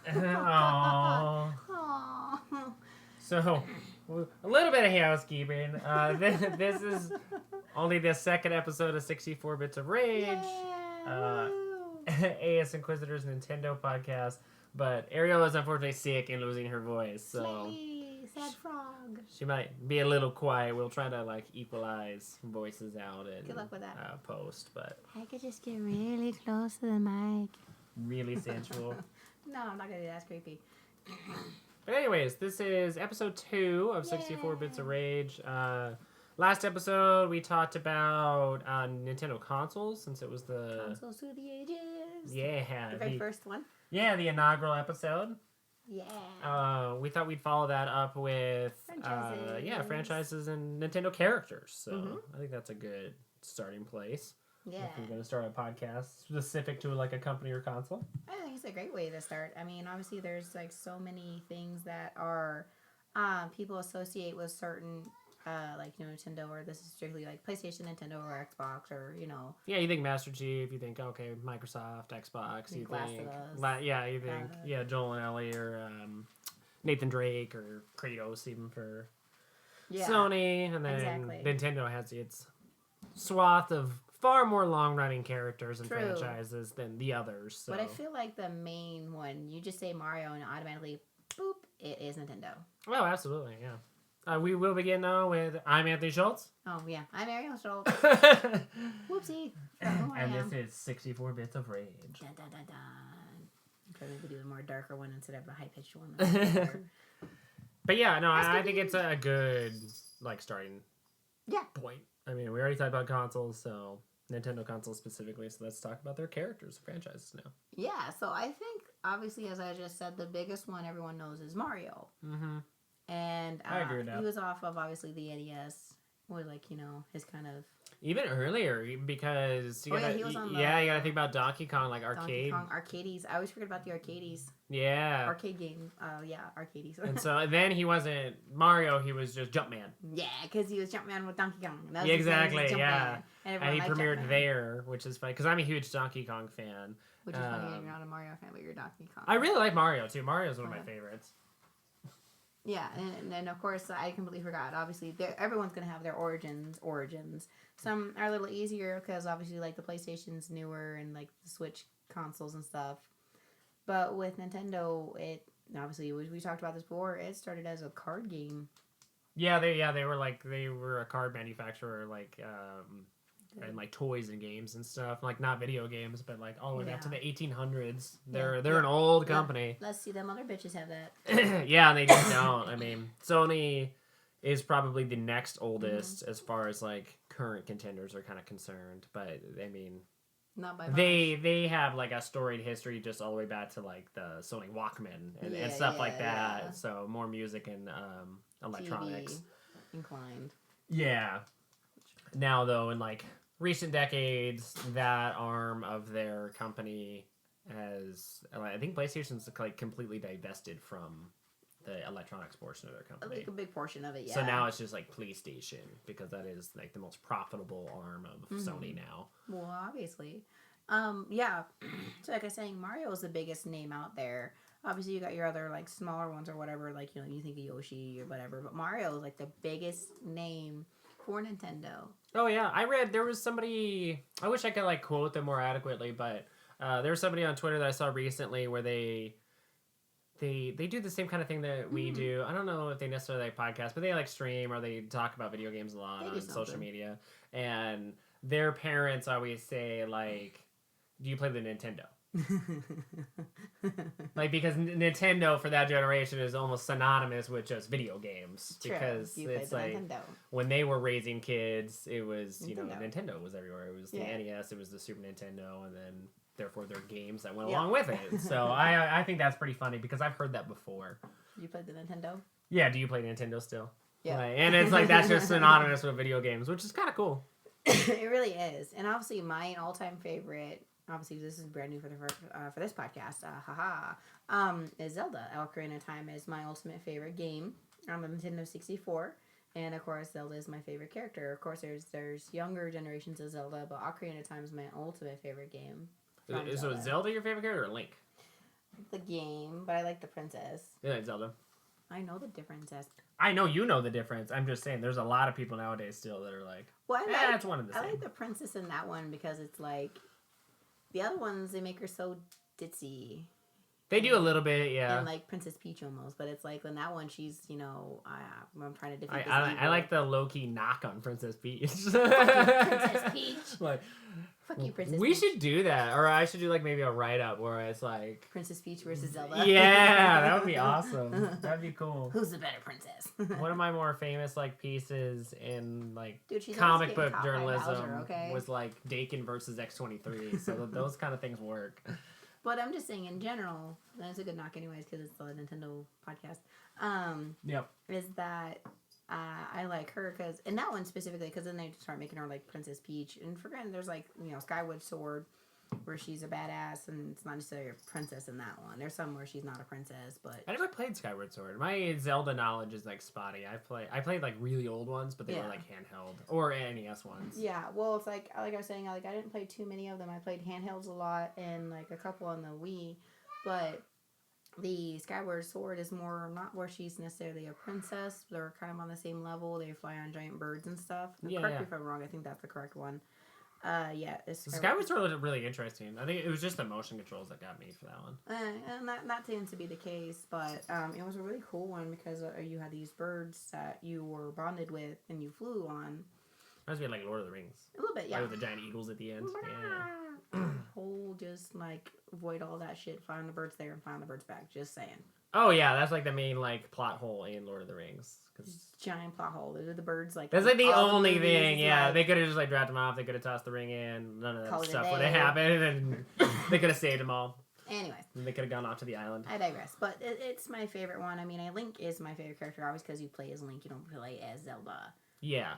Aww. Aww. So, a little bit of housekeeping. This is only the second episode of 64 Bits of Rage. Yeah. ASInquisitor's Nintendo podcast. But Ariel is unfortunately sick and losing her voice, so Slightly sad frog. she might be a little quiet. We'll try to like equalize voices out and Good luck with that. Post, but I could just get really close to the mic. really sensual. No, I'm not gonna do that. That's creepy. But anyways, this is episode 2 of 64 Bits of Rage. Last episode, we talked about Nintendo consoles, since it was the... Consoles through the ages. Yeah. The very first one. Yeah, the inaugural episode. Yeah. We thought we'd follow that up with... Franchises. franchises and Nintendo characters. So I think that's a good starting place. Yeah. If you're going to start a podcast specific to like a company or console. I think it's a great way to start. I mean, obviously there's like so many things that are people associate with certain Nintendo, or this is strictly like PlayStation, Nintendo, or Xbox, or Yeah, you think Master Chief, you think okay, Microsoft, Xbox, you Last think of Us. you think Joel and Ellie, or Nathan Drake, or Kratos even for Sony, and then Nintendo has its swath of far more long-running characters and franchises than the others. So. But I feel like the main one, you just say Mario and automatically, boop, it is Nintendo. Oh, absolutely, yeah. We will begin now with I'm Anthony Schultz. Oh, yeah. I'm Ariel Schultz. Whoopsie. And this is 64 Bits of Rage. Dun, dun, dun, dun. Try to do a more darker one instead of a high-pitched one. But yeah, no, I think it's a good starting point. I mean, we already talked about consoles, so Nintendo consoles specifically, so let's talk about their characters, franchises now. Yeah, so I think, obviously, as I just said, the biggest one everyone knows is Mario. Mm-hmm. And I agree with that. He was off of, obviously, the NES, with, his kind of... Even earlier, because he was on you gotta think about Donkey Kong, arcade. Donkey Kong arcades. I always forget about the arcades. Yeah. Arcade game. Arcades. And so then he wasn't Mario, he was just Jumpman. Yeah, because he was Jumpman with Donkey Kong. Yeah, exactly, yeah. And he premiered Jumpman. there, which is funny, because I'm a huge Donkey Kong fan. Which is funny that you're not a Mario fan, but you're a Donkey Kong. I really like Mario, too. Mario's one of my favorites. Yeah, and of course, I completely forgot. Obviously, everyone's going to have their origins. Some are a little easier because obviously, the PlayStation's newer and, the Switch consoles and stuff. But with Nintendo, obviously, we talked about this before, it started as a card game. Yeah, they were a card manufacturer, and toys and games and stuff, not video games, but all the way back to the 1800s. They're an old company. Let's see them other bitches have that. Yeah, and they just don't. I mean, Sony is probably the next oldest as far as current contenders are kind of concerned, but I mean, not by much. They have a storied history just all the way back to the Sony Walkman and stuff like that. Yeah. So more music and electronics. TV inclined. Yeah. Now though, in recent decades, that arm of their company has, I think PlayStation's completely divested from the electronics portion of their company. A big portion of it, yeah. So now it's just PlayStation, because that is the most profitable arm of Sony now. Well, obviously. Yeah. So like I was saying, Mario is the biggest name out there. Obviously, you got your other smaller ones or whatever, you think of Yoshi or whatever, but Mario is the biggest name for Nintendo. Oh yeah, I read there was somebody. I wish I could quote them more adequately, but there was somebody on Twitter that I saw recently where they do the same kind of thing that we do. I don't know if they necessarily podcast, but they stream or they talk about video games a lot on social media. And their parents always say "Do you play the Nintendo?" Because Nintendo for that generation is almost synonymous with just video games. True. Because it's Nintendo. When they were raising kids, it was Nintendo. Nintendo was everywhere. It was the NES, it was the Super Nintendo, and then therefore there are games that went Yeah. along with it. So I think that's pretty funny because I've heard that before. You played the Nintendo? Yeah, do you play Nintendo still? Yeah. And it's that's just synonymous with video games, which is kind of cool. It really is. And obviously my all-time favorite, obviously this is brand new for this podcast, is Zelda. Ocarina of Time is my ultimate favorite game on the Nintendo 64. And of course, Zelda is my favorite character. Of course, there's younger generations of Zelda, but Ocarina of Time is my ultimate favorite game. So is Zelda your favorite character or Link? the game, but I like the princess. You like Zelda? I know the differences. I know you know the difference. I'm just saying, there's a lot of people nowadays still that are like, Well, it's one of the same. I like the princess in that one because it's like the other ones. They make her so ditzy. They do a little bit, yeah. And like Princess Peach almost, but it's like in that one she's, I'm trying to defeat this I evil. like the low-key knock on Princess Peach. Princess Peach. Like, fuck you, Princess we Peach. should do that, or I should do like maybe a write-up where it's like Princess Peach versus Zelda. Yeah, that would be awesome. That'd be cool. Who's the better princess? One of my more famous like pieces in like Dude, she's comic always book getting caught by journalism Bowser, okay? was like Dakin versus X-23. So those kind of things work. But I'm just saying in general, that's a good knock anyways because it's the Nintendo podcast. Yep. Is that I like her because in that one specifically because then they start making her like Princess Peach, and for granted there's like Skyward Sword where she's a badass and it's not necessarily a princess in that one. There's some where she's not a princess, but I never played Skyward Sword. My Zelda knowledge is like spotty. I played like really old ones, but they were like handheld or NES ones. Yeah, well, it's like I was saying, like I didn't play too many of them. I played handhelds a lot and like a couple on the Wii, but the Skyward Sword is more not where she's necessarily a princess. They're kind of on the same level. They fly on giant birds and stuff. Correct me if I'm wrong. I think that's the correct one. Skyward Sword was really interesting. I think it was just the motion controls that got me for that one. And that tends to be the case, but it was a really cool one because you had these birds that you were bonded with and you flew on. Reminds me of like Lord of the Rings. A little bit, yeah. Like with the giant eagles at the end. Yeah. Whole just like avoid all that shit. Fly on the birds there and fly on the birds back. Just saying. Oh yeah, that's like the main like plot hole in Lord of the Rings. Giant plot hole. Those are the birds like. That's like the only thing. Yeah, like, they could have just like dropped them off. They could have tossed the ring in. None of that stuff would have day. happened, and they could have saved them all. Anyways, and they could have gone off to the island. I digress, but it's my favorite one. I mean, Link is my favorite character, always because you play as Link, you don't play as Zelda. Yeah.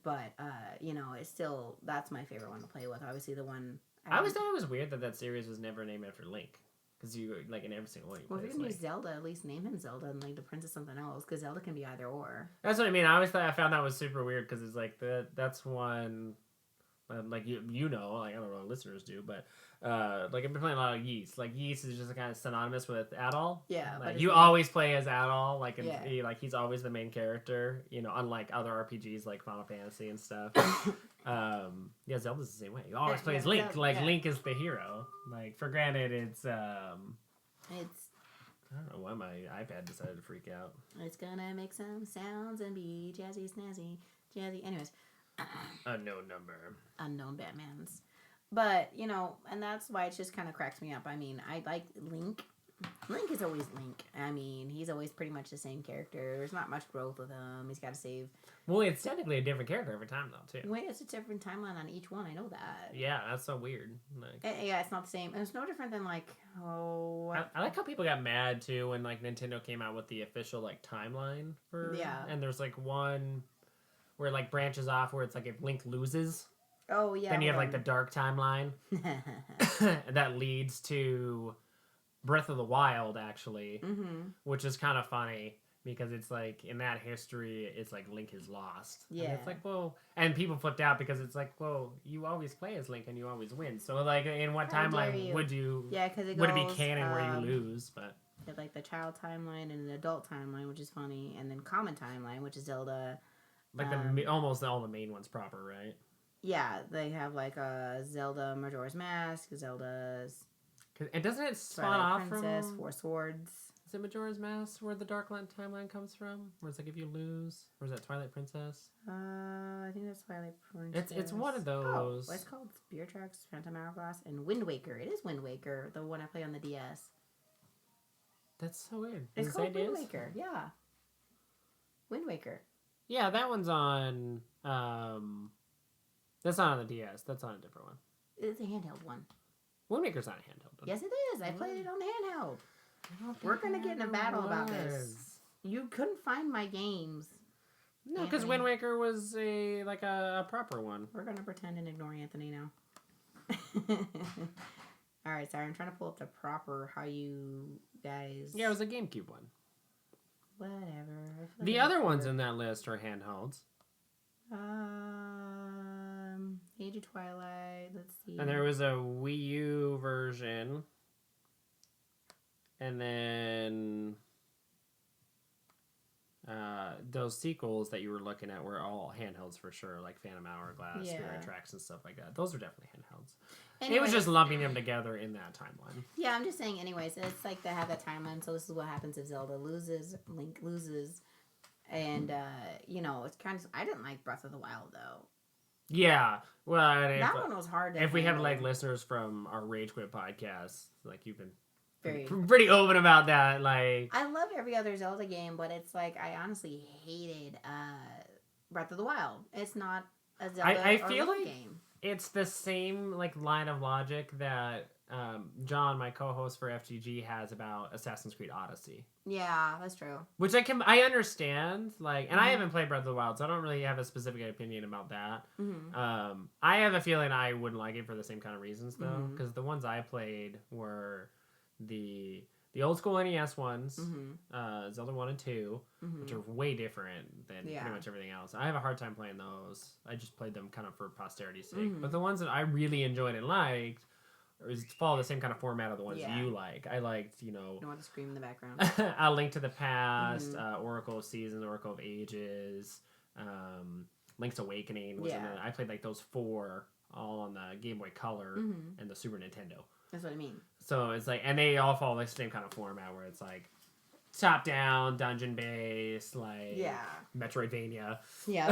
But it's still that's my favorite one to play with. Obviously, the one I always thought it was weird that series was never named after Link. Because you, like, in every single one you play if you're going to use Zelda, at least name him Zelda and, like, the princess something else. Because Zelda can be either or. That's what I mean. I found that was super weird because it's, like, that's one... Like, like I don't know what listeners do, but, like, I've been playing a lot of Yeast. Like, Yeast is just kind of synonymous with Adol. Yeah. Like, you always play as Adol. Like, he's always the main character, unlike other RPGs like Final Fantasy and stuff. Zelda's the same way. You always play as Link. Link is the hero. Like, for granted, it's... I don't know why my iPad decided to freak out. It's gonna make some sounds and be jazzy, snazzy, jazzy. Anyways. Unknown number. Unknown Batmans. But, and that's why it just kind of cracks me up. I mean, I like Link. Link is always Link. I mean, he's always pretty much the same character. There's not much growth with him. He's got to save. Well, it's technically a different character every time, though, too. Wait, it's a different timeline on each one. I know that. Yeah, that's so weird. Like, yeah, it's not the same. And it's no different than, like, I like how people got mad, too, when, like, Nintendo came out with the official, like, timeline for... Yeah. And there's, like, one where it, like, branches off where it's, like, if Link loses... Oh, yeah. Then you have, like, the dark timeline. that leads to... Breath of the Wild, actually, which is kind of funny because it's like in that history, it's like Link is lost. Yeah, and it's like, well, and people flipped out because it's like, well, you always play as Link and you always win. So like, in what timeline would you? Yeah, because would it be canon where you lose? But like the child timeline and an adult timeline, which is funny, and then common timeline, which is Zelda. Like almost all the main ones proper, right? Yeah, they have like Zelda Majora's Mask, Zelda's. And doesn't it spawn off Princess, from... Four Swords. Is it Majora's Mask where the Dark timeline comes from? Where it's like if you lose? Or is that Twilight Princess? I think that's Twilight Princess. It's one of those. Oh, it's called Spirit Tracks, Phantom Hourglass, and Wind Waker. It is Wind Waker, the one I play on the DS. That's so weird. It's called Wind Waker, yeah. Wind Waker. Yeah, that one's on... that's not on the DS. That's on a different one. It's a handheld one. Wind Waker's not a handheld. Yes, it is. I played it on handheld. We're going to get in a battle about this. You couldn't find my games. No, because Wind Waker was a proper one. We're going to pretend and ignore Anthony now. Alright, sorry. I'm trying to pull up the proper how you guys... Yeah, it was a GameCube one. Whatever. The other ones in that list are handhelds. Age of Twilight. Let's see. And there was a Wii U version. And then those sequels that you were looking at were all handhelds for sure, like Phantom Hourglass, Spirit Tracks, and stuff like that. Those are definitely handhelds. Anyways, it was just lumping them together in that timeline. Yeah, I'm just saying. Anyways, it's like they have that timeline. So this is what happens if Zelda loses, Link loses, and it's kind of. I didn't like Breath of the Wild though. Yeah, well, that one was hard. If we have like listeners from our Rage Quit podcast, like you've been very pretty open about that. Like, I love every other Zelda game, but it's like I honestly hated Breath of the Wild. It's not a Zelda I feel or Link like game. It's the same like line of logic that John, my co-host for FGG, has about Assassin's Creed Odyssey. Yeah, that's true. Which I understand, like, and I haven't played Breath of the Wild, so I don't really have a specific opinion about that. Mm-hmm. I have a feeling I wouldn't like it for the same kind of reasons, though, because the ones I played were the old school NES ones, Zelda 1 and 2, which are way different than pretty much everything else. I have a hard time playing those. I just played them kind of for posterity's sake. But the ones that I really enjoyed and liked follow the same kind of format of the ones you like. I liked, You don't want to scream in the background. A Link to the Past, Oracle of Seasons, Oracle of Ages, Link's Awakening. I played like those 4 all on the Game Boy Color and the Super Nintendo. That's what I mean. So it's like, and they all follow the same kind of format where it's like top down, dungeon based, like Metroidvania. Yeah,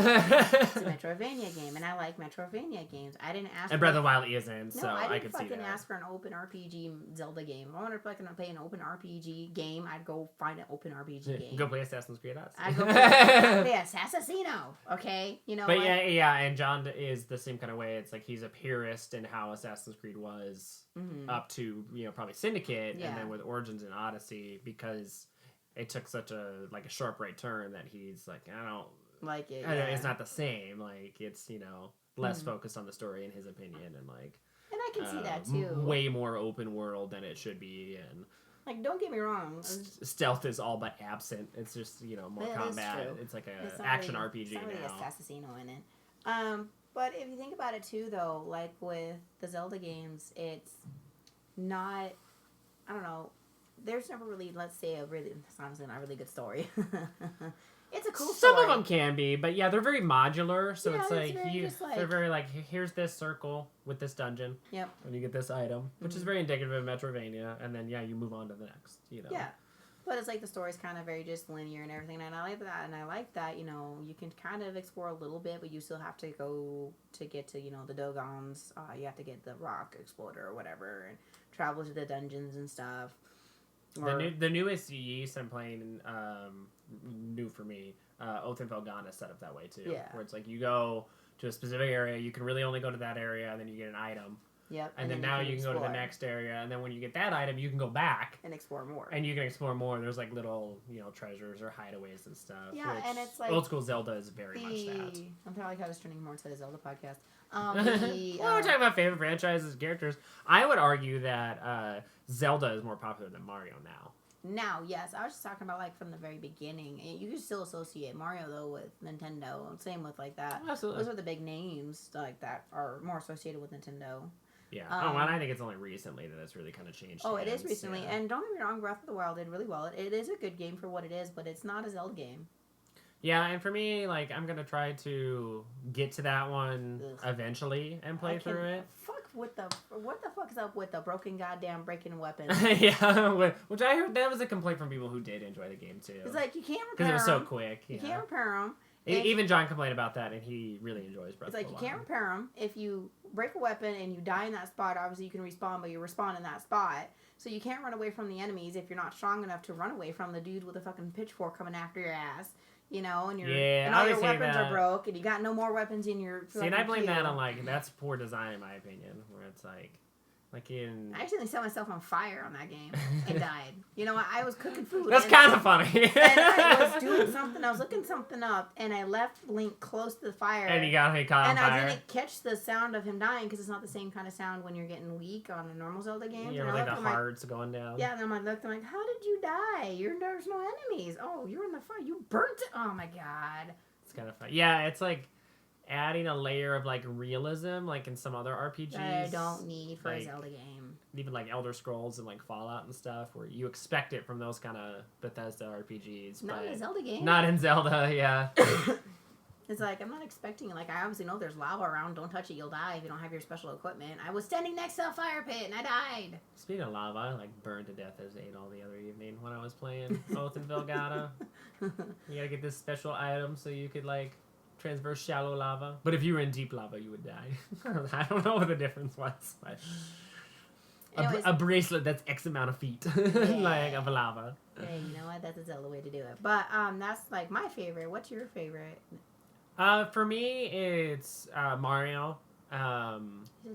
it's a Metroidvania game, and I like Metroidvania games. I didn't ask. And Breath of the Wild isn't, no, so I didn't could see that. fucking ask for an open RPG Zelda game. If I wanted to fucking play an open RPG game, I'd go find an open RPG game. Go play Assassin's Creed Odyssey. I'd go play Assassino. Okay, you know. But and John is the same kind of way. It's like he's a purist in how Assassin's Creed was up to probably Syndicate, and then with Origins and Odyssey, because it took such a sharp right turn that he's like, I don't like it. It's not the same. Like it's less focused on the story in his opinion, and and I can see that too. Way more open world than it should be, and like don't get me wrong, stealth is all but absent. It's just more combat. It's like a action RPG now. It's not really Assassino in it. But if you think about it too, though, like with the Zelda games, it's not. I don't know. There's never really, it's honestly not a really good story. It's a cool story. Some of them can be, but they're very modular. So it's they're very like, here's this circle with this dungeon. Yep. And you get this item, which is very indicative of Metroidvania. And then, you move on to the next, Yeah. But it's like the story's kind of very just linear and everything. And I like that. And I like that, you can kind of explore a little bit, but you still have to go to get to, the Dogons. You have to get the Rock Exploder or whatever and travel to the dungeons and stuff. The newest Yeast I'm playing, new for me, Oath and Felgana is set up that way too. Yeah. Where it's like you go to a specific area, you can really only go to that area, and then you get an item. Yep. And then now you can go to the next area, and then when you get that item, you can go back and explore more. And you can explore more. There's like little, treasures or hideaways and stuff. Yeah, and it's like old school Zelda is very much that. I'm probably kind of turning more to the Zelda podcast. Well, we're talking about favorite franchises, characters. I would argue that Zelda is more popular than Mario now. Now, yes. I was just talking about, from the very beginning. You can still associate Mario, though, with Nintendo. Same with, that. Absolutely. Those are the big names, that are more associated with Nintendo. Yeah. And I think it's only recently that it's really kind of changed. Oh, it is recently. Yeah. And don't get me wrong, Breath of the Wild did really well. It is a good game for what it is, but it's not a Zelda game. Yeah, and for me, I'm going to try to get to that one eventually and play through it. What the fuck is up with the breaking weapons? Yeah, which I heard that was a complaint from people who did enjoy the game, too. It's like, you can't repair them. Because it was so quick. You can't repair them. Even John complained about that, and he really enjoys Breath of the Wild. It's like, you can't repair them. If you break a weapon and you die in that spot, obviously you can respawn, but you respawn in that spot. So you can't run away from the enemies if you're not strong enough to run away from the dude with a fucking pitchfork coming after your ass. And all your weapons are broke, and you got no more weapons in your. See, and I blame that on that's poor design in my opinion, where it's I actually set myself on fire on that game and died. I was cooking food. That's kind of funny. And I was doing something. I was looking something up, and I left Link close to the fire. And he got caught on fire. And I didn't catch the sound of him dying because it's not the same kind of sound when you're getting weak on a normal Zelda game. Yeah, the hearts going down. Yeah, and then I looked. I'm like, how did you die? There's no enemies. Oh, you're in the fire. You burnt it. Oh my god. It's kind of fun. Yeah, it's adding a layer of like realism, like in some other RPGs. That I don't need for a like, Zelda game. Even like Elder Scrolls and like Fallout and stuff, where you expect it from those kind of Bethesda RPGs. Not but in a Zelda game. Not in Zelda, yeah. It's like, I'm not expecting, like, I obviously know there's lava around. Don't touch it, you'll die if you don't have your special equipment. I was standing next to a fire pit and I died. Speaking of lava, I like burned to death as Adol the other evening when I was playing Oath and Velgata. You gotta get this special item so you could like transverse shallow lava. But if you were in deep lava, you would die. I don't know what the difference was. But Anyways, a bracelet that's X amount of feet like of lava. Hey, you know what? That's a Zelda way to do it. But that's like my favorite. What's your favorite? For me, it's Mario. He's a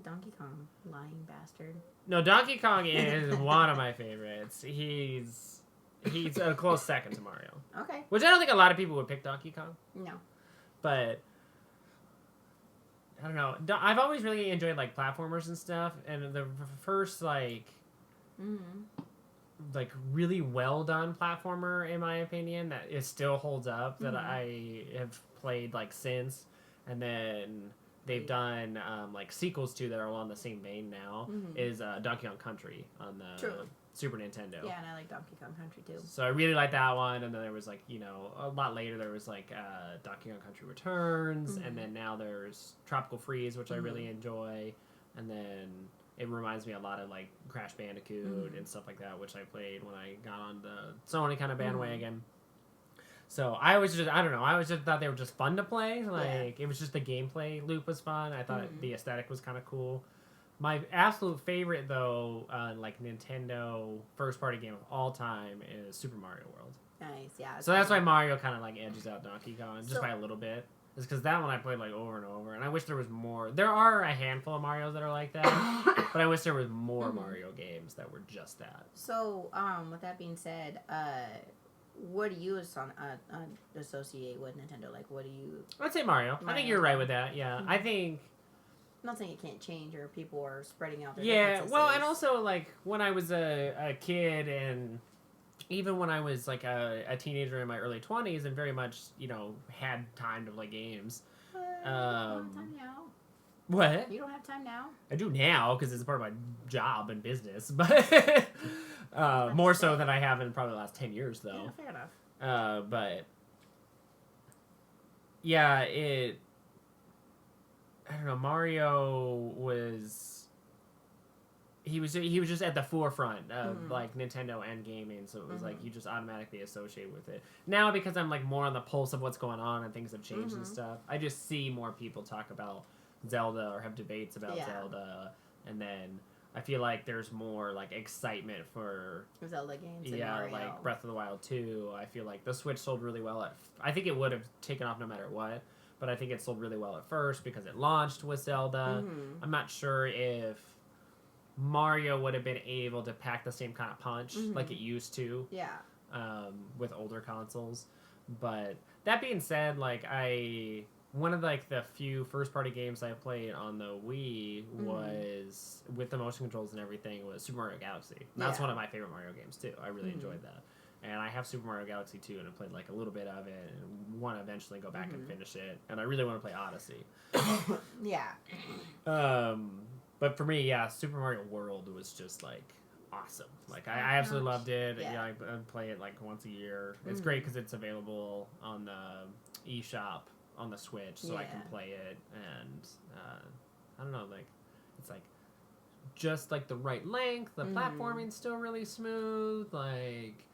Donkey Kong lying bastard. No, Donkey Kong is one of my favorites. He's a close second to Mario. Okay. Which I don't think a lot of people would pick Donkey Kong. No. But I don't know. I've always really enjoyed like platformers and stuff, and the first like really well done platformer in my opinion that it still holds up that I have played like since, and then they've done like sequels to that are along the same vein now is Donkey Kong Country on the Super Nintendo. Yeah, and I like Donkey Kong Country too. So I really like that one, and then there was like a lot later there was like Donkey Kong Country Returns, and then now there's Tropical Freeze, which I really enjoy, and then it reminds me a lot of like Crash Bandicoot and stuff like that, which I played when I got on the Sony kind of bandwagon. So I always just thought they were just fun to play. Like it was just the gameplay loop was fun. I thought the aesthetic was kind of cool. My absolute favorite though, like Nintendo first party game of all time is Super Mario World. Nice, yeah. So that's why Mario kind of like edges out Donkey Kong just by a little bit. It's because that one I played like over and over, and I wish there was more. There are a handful of Marios that are like that, but I wish there was more Mario games that were just that. So, with that being said, what do you associate with Nintendo? Like, what do you... I'd say Mario. I think you're right with that, yeah. I think... I'm not saying it can't change or people are spreading out their differences. Well, and also, like, when I was a kid and even when I was, like, a teenager in my early 20s and very much, had time to play games. You don't have time now. What? You don't have time now? I do now because it's a part of my job and business, but more so than I have in probably the last 10 years, though. Yeah, fair enough. But yeah, I don't know. Mario was he was just at the forefront of like Nintendo and gaming, so it was like you just automatically associate with it. Now because I'm like more on the pulse of what's going on and things have changed and stuff, I just see more people talk about Zelda or have debates about Zelda, and then I feel like there's more like excitement for Zelda games. Like Breath of the Wild 2. I feel like the Switch sold really well I think it would have taken off no matter what, but I think it sold really well at first because it launched with Zelda. I'm not sure if Mario would have been able to pack the same kind of punch like it used to. Yeah. With older consoles. But that being said, like one of like the few first party games I played on the Wii was with the motion controls and everything was Super Mario Galaxy. And that's one of my favorite Mario games too. I really enjoyed that. And I have Super Mario Galaxy 2 and I played like a little bit of it and want to eventually go back and finish it. And I really want to play Odyssey. Yeah. But for me, Super Mario World was just like awesome. Like I absolutely loved it. Yeah, I play it like once a year. It's great because it's available on the eShop on the Switch, so I can play it. And I don't know, like it's like just like the right length. The platforming's still really smooth. Like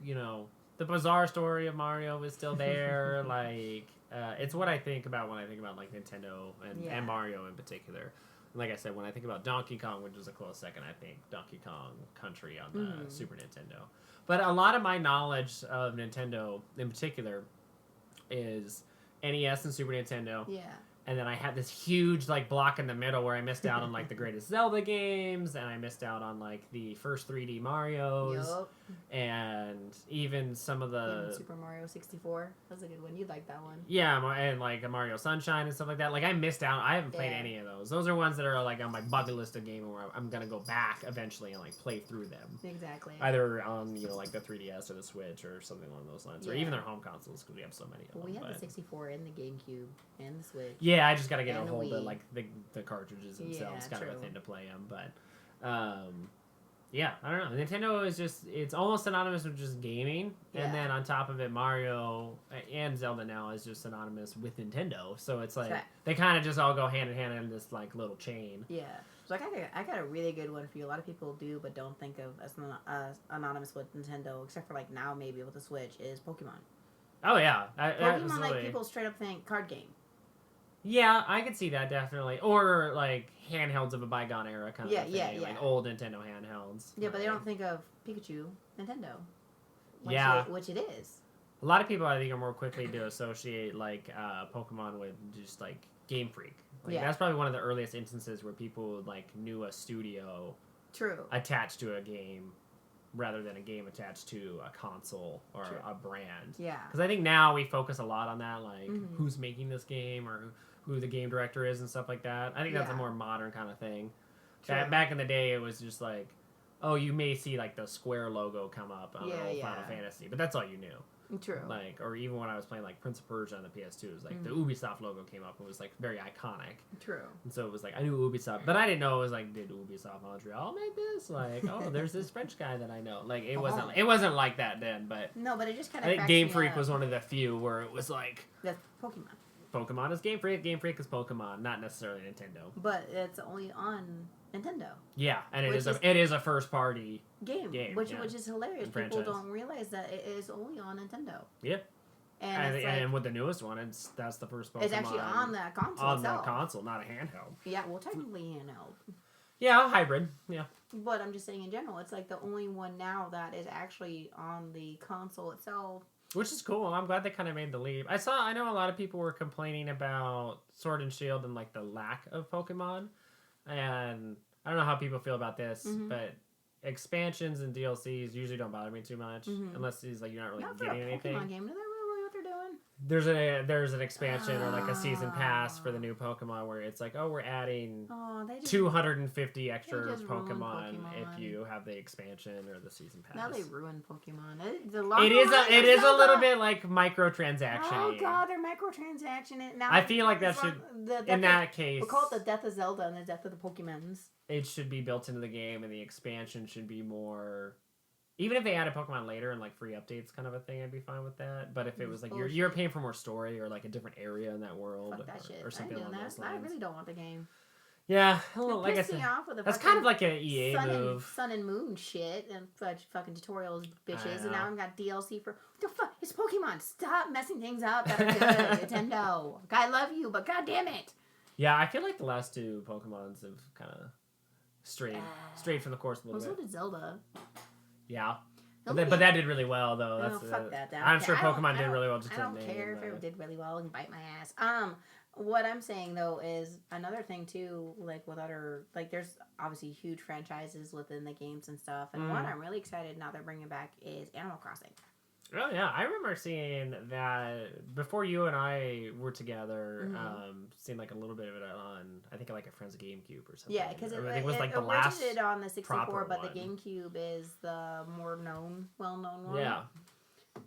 the bizarre story of Mario is still there. Like it's what I think about when I think about like Nintendo and Mario in particular. Like I said, when I think about Donkey Kong, which is a close second, I think Donkey Kong Country on the Super Nintendo. But a lot of my knowledge of Nintendo, in particular, is NES and Super Nintendo. Yeah. And then I had this huge like block in the middle where I missed out on like the greatest Zelda games, and I missed out on like the first 3D Marios. and even some of the Even Super Mario 64. That's a good one. You'd like that one. yeah, and like a Mario Sunshine and stuff like that. Like I missed out. I haven't played any of those. Those are ones that are like on my bucket list of game where I'm gonna go back eventually and like play through them. Exactly. Either on like the 3DS or the Switch or something along those lines, or even their home consoles because we have so many of them. We have the 64 and the GameCube and the Switch. Yeah, I just gotta get a and the hold of Wii. like the cartridges themselves, kind of a thing to play them. But yeah, I don't know. Nintendo is just, it's almost synonymous with just gaming. Yeah. And then on top of it, Mario and Zelda now is just synonymous with Nintendo. So it's like, they kind of just all go hand in hand in this like little chain. Yeah. So I got a really good one for you. A lot of people do, but don't think of as anonymous with Nintendo, except for like now maybe with the Switch, is Pokemon. Oh, yeah. Pokemon, absolutely. like people straight up think card game. Yeah, I could see that definitely. Or like handhelds of a bygone era kind of thing. Yeah. Like old Nintendo handhelds. Yeah, but they don't think of Pikachu, Nintendo. Which it is. A lot of people, I think, are more quickly to associate like Pokemon with just like Game Freak. Like, that's probably one of the earliest instances where people like knew a studio attached to a game rather than a game attached to a console or a brand. Yeah. Because I think now we focus a lot on that, like who's making this game or who the game director is and stuff like that. I think that's a more modern kind of thing. Back in the day, it was just like, oh, you may see like the Square logo come up on Final Fantasy, but that's all you knew. True. Like, or even when I was playing like Prince of Persia on the PS2, it was like the Ubisoft logo came up and was like very iconic. True. And so it was like I knew Ubisoft, but I didn't know it was like, did Ubisoft Montreal make this? Like, oh, there's this French guy that I know. Like, it wasn't like that then. But no, but it just kind of. I think Game Freak was one of the few where it was like that's Pokemon. Pokemon is Game Freak. Game Freak is Pokemon, not necessarily Nintendo. But it's only on Nintendo. Yeah, and it is a first party game which is hilarious. People don't realize that it is only on Nintendo. Yeah. And with the newest one, that's the first Pokemon. It's actually on that console on the console, not a handheld. Yeah, well, technically handheld. Yeah, hybrid. Yeah. But I'm just saying in general, it's like the only one now that is actually on the console itself. Which is cool. I'm glad they kind of made the leap. I know a lot of people were complaining about Sword and Shield and like the lack of Pokemon. And I don't know how people feel about this, but expansions and DLCs usually don't bother me too much unless it's like you're not really getting anything. Pokemon game, do they really what they're doing? There's an expansion or like a season pass for the new Pokemon where it's like, oh, we're adding 250 extra Pokemon if you have the expansion or the season pass. Now they ruined Pokemon. It is a little bit like microtransaction. Oh god, they're microtransaction. Now I feel like that should in that case we'll call it the death of Zelda and the death of the Pokemons. It should be built into the game, and the expansion should be more. Even if they added Pokemon later and like free updates, kind of a thing, I'd be fine with that. But if it was like you're paying for more story or like a different area in that world, or something along those lines. I really don't want the game. Yeah, like I said, that's kind of like an EA move. Sun and Moon shit and fucking tutorials, bitches, and now I've got DLC for what the fuck? It's Pokemon. Stop messing things up. That are good, Nintendo. I love you, but god damn it. Yeah, I feel like the last two Pokemons have kind of strayed from the course a little bit. So did Zelda. Yeah. But that did really well, though. Fuck that. I'm sure Pokemon did really well. I don't care if it did really well and bite my ass. What I'm saying, though, is another thing, too, like with other, like there's obviously huge franchises within the games and stuff. And one I'm really excited now they're bringing back is Animal Crossing. Oh, yeah. I remember seeing that before you and I were together, seeing like a little bit of it on, I think like a friend's GameCube or something. Yeah, because it was like the last originated on the 64, but one. the GameCube is the more well-known one. Yeah.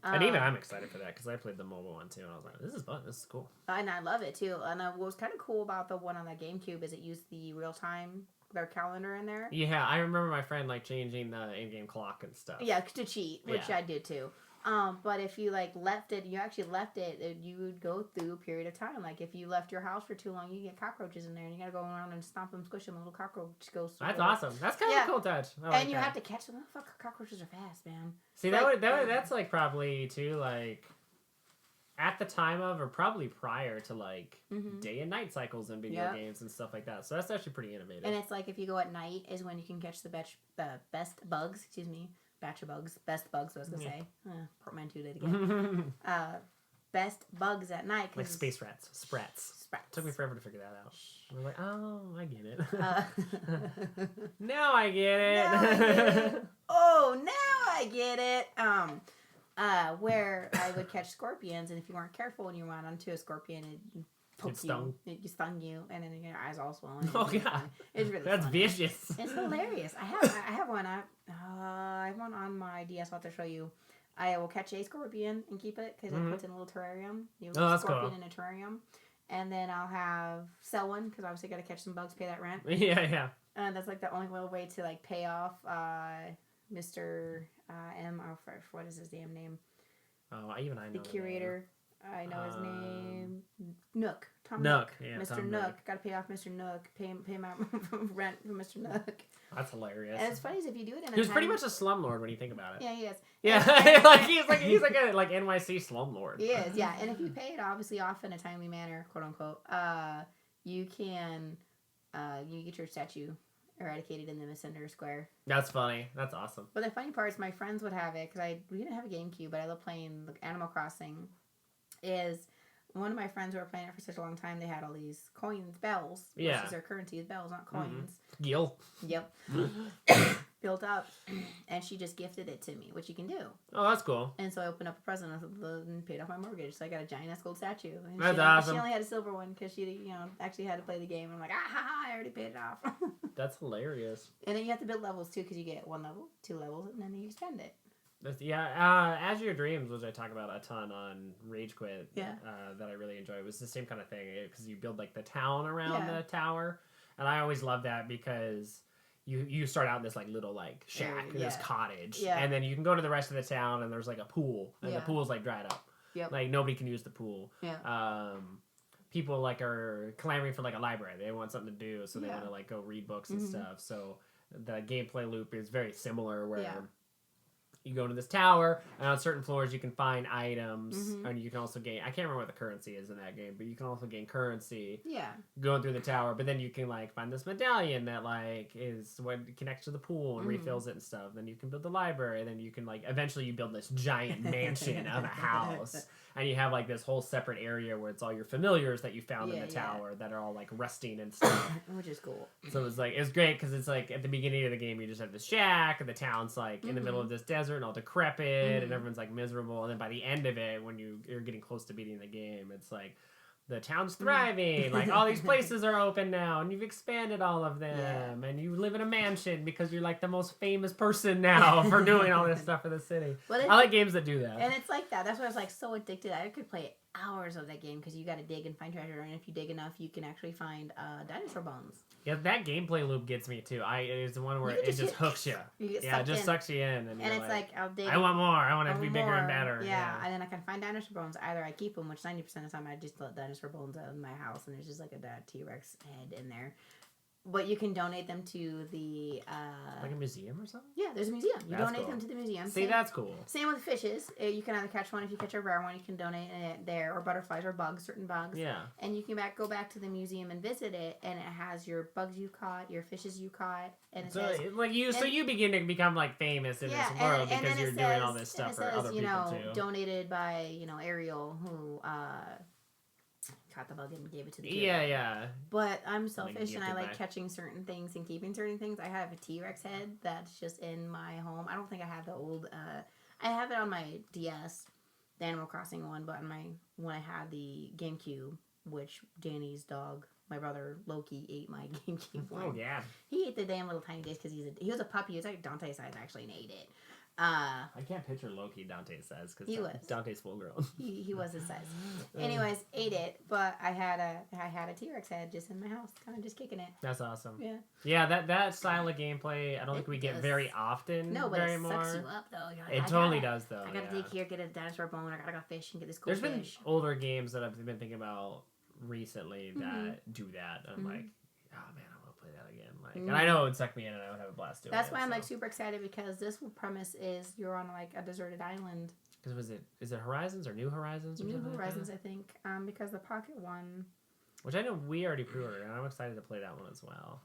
And even I'm excited for that because I played the mobile one too, and I was like, "This is fun. This is cool." And I love it too. And what was kind of cool about the one on the GameCube is it used the real-time their calendar in there. Yeah, I remember my friend like changing the in-game clock and stuff. Yeah, to cheat, which I did too. But if you like left it, you would go through a period of time. Like if you left your house for too long, you get cockroaches in there, and you gotta go around and stomp them, squish them. A little cockroach goes. That's awesome. That's kind of a cool touch. And you have to catch them. Oh, fuck, cockroaches are fast, man. See, that's like probably too like at the time of or probably prior to like day and night cycles in video games and stuff like that. So that's actually pretty innovative. And it's like if you go at night is when you can catch the best bugs. Excuse me. Batch of bugs, best bugs, I was gonna say. Portmanteau did again. best bugs at night. Like space rats, sprats. Took me forever to figure that out. I was like, oh, I get it. Now I get it. Oh, now I get it. Where I would catch scorpions, and if you weren't careful when you went onto a scorpion, it poked you. It stung you, and then your eyes all swollen. Oh god, it's really that's funny. vicious. It's hilarious. I have one. I have one on my DS. I'll have to show you. I will catch a scorpion and keep it because it puts in a little terrarium. That's scorpion cool. in a terrarium. And then I'll sell one because obviously got to catch some bugs, pay that rent. Yeah. And that's like the only way to like pay off Mr. M. Oh, what is his damn name? Oh, I know the curator. I know his name. Nook. Tom Nook. Yeah, Mr. Tom Nook. Got to pay off Mr. Nook. Pay my rent for Mr. Nook. That's hilarious. And it's funny is if you do it in he was pretty much a slumlord when you think about it. Yeah, he is. Yeah, he's like a NYC slumlord. He is, yeah. And if you pay it obviously off in a timely manner, quote unquote, you can you get your statue eradicated in the center square. That's funny. That's awesome. But the funny part is my friends would have it because we didn't have a GameCube, but I love playing Animal Crossing. Is one of my friends who were playing it for such a long time, they had all these coins, bells. Yeah. Which is their currency, is bells, not coins. Gil. Yep. Built up, and she just gifted it to me, which you can do. Oh, that's cool. And so I opened up a present and paid off my mortgage. So I got a giant ass gold statue. And that's awesome. She only had a silver one because she, actually had to play the game. I'm like, I already paid it off. That's hilarious. And then you have to build levels too because you get 1 level, 2 levels, and then you expand it. As Your Dreams, which I talk about a ton on Rage Quit, Yeah. that I really enjoy. It was the same kind of thing because you build like the town around the tower, and I always love that because you start out in this like little like shack, this cottage, and then you can go to the rest of the town, and there's like a pool, and the pool's like dried up. Yep. Like nobody can use the pool. Yeah. People like are clamoring for like a library. They want something to do, so they want to like go read books and stuff. So the gameplay loop is very similar where you go to this tower, and on certain floors you can find items, and you can also gain... I can't remember what the currency is in that game, but you can also gain currency going through the tower. But then you can, like, find this medallion that, like, is what connects to the pool and refills it and stuff. Then you can build the library, and then you can, like... Eventually you build this giant mansion of a house, and you have, like, this whole separate area where it's all your familiars that you found in the tower that are all, like, resting and stuff. Which is cool. So it's great, because it's, like, at the beginning of the game, you just have this shack, and the town's, like, in the middle of this desert, and all decrepit, and everyone's like miserable, and then by the end of it, when you're getting close to beating the game, it's like the town's thriving, like all these places are open now, and you've expanded all of them, and you live in a mansion because you're like the most famous person now for doing all this stuff for the city. I like games that do that, and it's like that. That's why I was like so addicted. I could play hours of that game because you got to dig and find treasure, and if you dig enough, you can actually find dinosaur bones. Yeah, that gameplay loop gets me too. It's the one where it just hooks you. It just sucks you in, and it's like I'll dig. I want more. I want it to be bigger and better. Yeah, and then I can find dinosaur bones. Either I keep them, which 90% of the time I just let dinosaur bones out of my house, and there's just like a T-Rex head in there. But you can donate them to the... like a museum or something? Yeah, there's a museum. You donate them to the museum. See, that's cool. Same with fishes. You can either catch one. If you catch a rare one, you can donate it there. Or butterflies or bugs, certain bugs. Yeah. And you can go back to the museum and visit it, and it has your bugs you caught, your fishes you caught, and it says... So you begin to become, like, famous in this world because you're doing all this stuff for other people, too. Donated by, Ariel, who... caught the bug and gave it to the kid. Yeah. But I'm selfish and I like catching certain things and keeping certain things. I have a T-Rex head that's just in my home. I don't think I have the old... I have it on my DS, the Animal Crossing one, but when I had the GameCube, which Danny's dog, my brother Loki, ate my GameCube one. Oh, yeah. He ate the damn little tiny disc because he was a puppy. He was like Dante's size actually and ate it. I can't picture Loki Dante's size because Dante's full grown. He was his size. Anyways, ate it, but I had a T-Rex head just in my house, kind of just kicking it. That's awesome. Yeah. Yeah, that style of gameplay, I don't think we get very often. No, but it sucks you up though. It totally does though. I gotta dig here, get a dinosaur bone. I gotta go fish and get this cool There's fish. been older games that I've been thinking about recently that do that. I'm like, oh man, I want to play that again. Like, and I know it would suck me in, and I would have a blast doing it. That's why I'm like super excited because this premise is you're on like a deserted island. Because is it Horizons or New Horizons? Or New Horizons, like I think. Because the Pocket one, which I know we already pre-ordered, and I'm excited to play that one as well.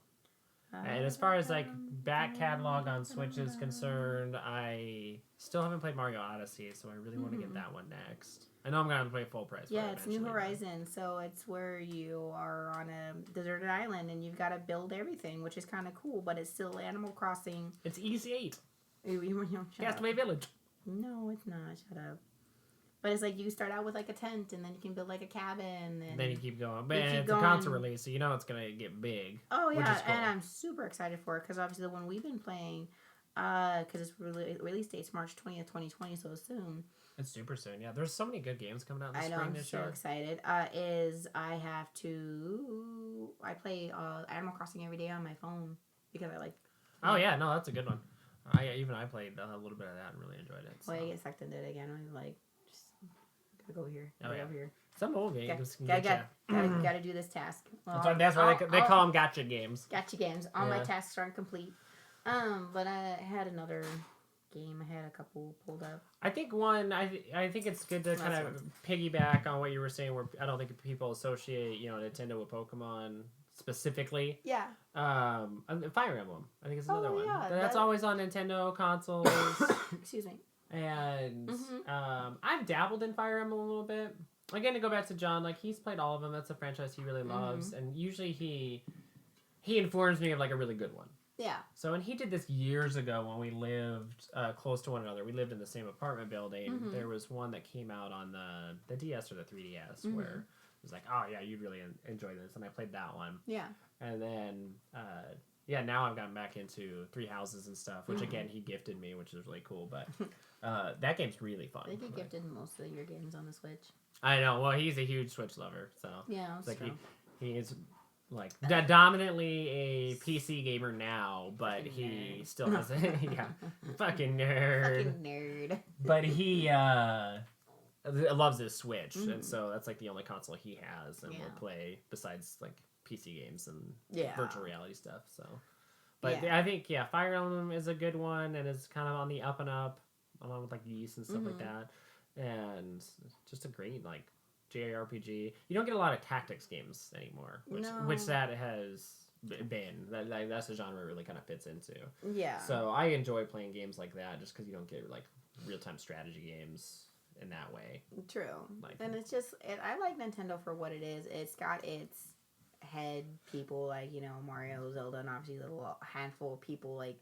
And as far as like back catalog on Switch is concerned, I still haven't played Mario Odyssey, so I really want to get that one next. I know I'm gonna play full price. Yeah, it's New Horizons, so it's where you are on a deserted island and you've got to build everything, which is kind of cool. But it's still Animal Crossing. It's Easy 8. Shut Castaway Village. No, it's not. Shut up. But it's like you start out with like a tent, and then you can build like a cabin, and then you keep going. But it's a console release, so you know it's gonna get big. Oh yeah, cool. And I'm super excited for it because obviously the one we've been playing, because its release date's March 20th, 2020, so soon. It's super soon. Yeah, there's so many good games coming out in the spring this year. I'm so excited. I play Animal Crossing every day on my phone because I like. Oh yeah, no, that's a good one. I played a little bit of that and really enjoyed it. So. Well, I get sucked into it again. I'm like. Go here. Go over here. Some old games. Gotta do this task. Well, that's why they call them gotcha games. Gotcha games. All my tasks aren't complete. But I had another game. I had a couple pulled up. I think I think it's good to kind of piggyback on what you were saying, where I don't think people associate Nintendo with Pokemon specifically. Yeah. Fire Emblem. I think it's another one. Yeah, that's always on Nintendo consoles. Excuse me. And I've dabbled in Fire Emblem a little bit. Again, to go back to John, like he's played all of them. That's a franchise he really loves, and usually he informs me of like a really good one. Yeah. So, and he did this years ago when we lived close to one another. We lived in the same apartment building. There was one that came out on the DS or the 3DS where it was like, oh yeah, you'd really enjoy this, and I played that one. Yeah. And then. Now I've gotten back into Three Houses and stuff, which again he gifted me, which is really cool. But that game's really fun. I think he gifted most of your games on the Switch. I know. Well, he's a huge Switch lover, so yeah, it's like he is like dominantly a PC gamer now, but he still has fucking nerd. Fucking nerd. But he loves his Switch, and so that's like the only console he has, and will play besides like. PC games and virtual reality stuff. So, but I think Fire Emblem is a good one, and it's kind of on the up and up, along with like Yeast and stuff like that, and just a great like JRPG. You don't get a lot of tactics games anymore, which that has been that's a genre it really kind of fits into. Yeah. So I enjoy playing games like that just because you don't get like real time strategy games in that way. True. And it's just I like Nintendo for what it is. It's got its head people like Mario, Zelda, and obviously a little handful of people like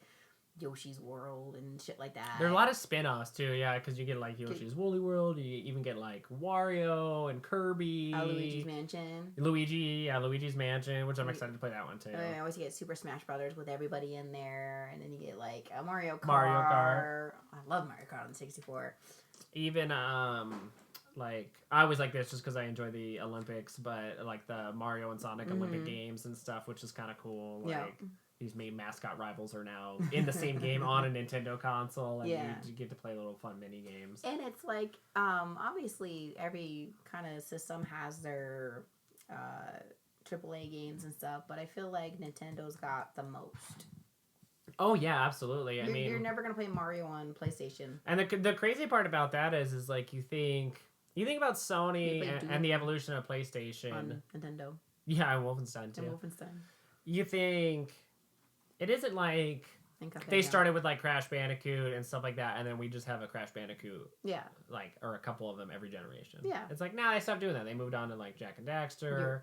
Yoshi's World and shit like that. There are a lot of spin-offs too, because you get like Yoshi's Woolly World, you even get like Wario and Kirby, Luigi's Mansion, Luigi's Mansion, which I'm excited to play that one too. I always get Super Smash Brothers with everybody in there, and then you get like a Mario Kart. I love Mario Kart on the 64. Even like I always like this just because I enjoy the Olympics, but like the Mario and Sonic Olympic games and stuff, which is kind of cool. Like these main mascot rivals are now in the same game on a Nintendo console, and you get to play little fun mini games. And it's like obviously every kind of system has their AAA games and stuff, but I feel like Nintendo's got the most. Oh yeah, absolutely. You're never gonna play Mario on PlayStation. And the crazy part about that is like you think about Sony and the evolution of PlayStation on Nintendo. Yeah, and Wolfenstein too. You think it isn't like they started with like Crash Bandicoot and stuff like that, and then we just have a Crash Bandicoot. Yeah. Like or a couple of them every generation. Yeah. It's like they stopped doing that. They moved on to like Jak and Daxter.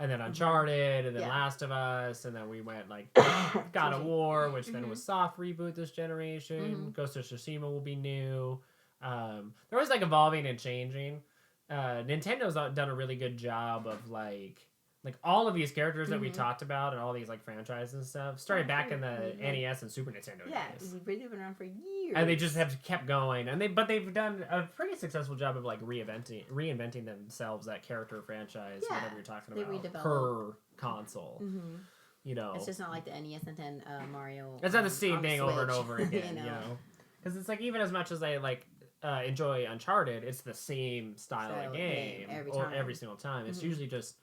And then Uncharted, and then Last of Us, and then we went like God of War, which then was soft reboot this generation. Ghost of Tsushima will be new. There was like evolving and changing. Nintendo's done a really good job of like all of these characters that we talked about and all these like franchises and stuff started back in the NES and Super Nintendo days. Yeah, they've really been around for years. And they just have kept going, and they've done a pretty successful job of like reinventing themselves, that character franchise, whatever you're talking about, per console. It's just not like the NES and Mario. It's not the same thing over and over again, because it's like even as much as I like enjoy Uncharted, it's the same style of game every single time. It's usually just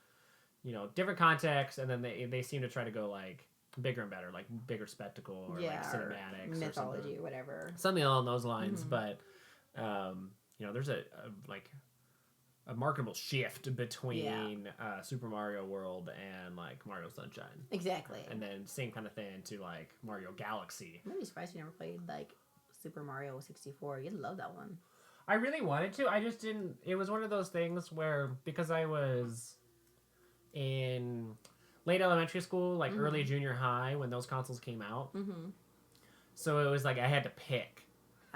different context, and then they seem to try to go like bigger and better, like bigger spectacle or like cinematics or mythology or whatever, something along those lines. But there's a like a marketable shift between Super Mario World and like Mario Sunshine. Exactly. And then same kind of thing to like Mario Galaxy. I'm really surprised you never played like Super Mario 64. You'd love that one. I really wanted to. I just didn't. It was one of those things where because I was in late elementary school, like early junior high when those consoles came out. Mm-hmm. So it was like I had to pick.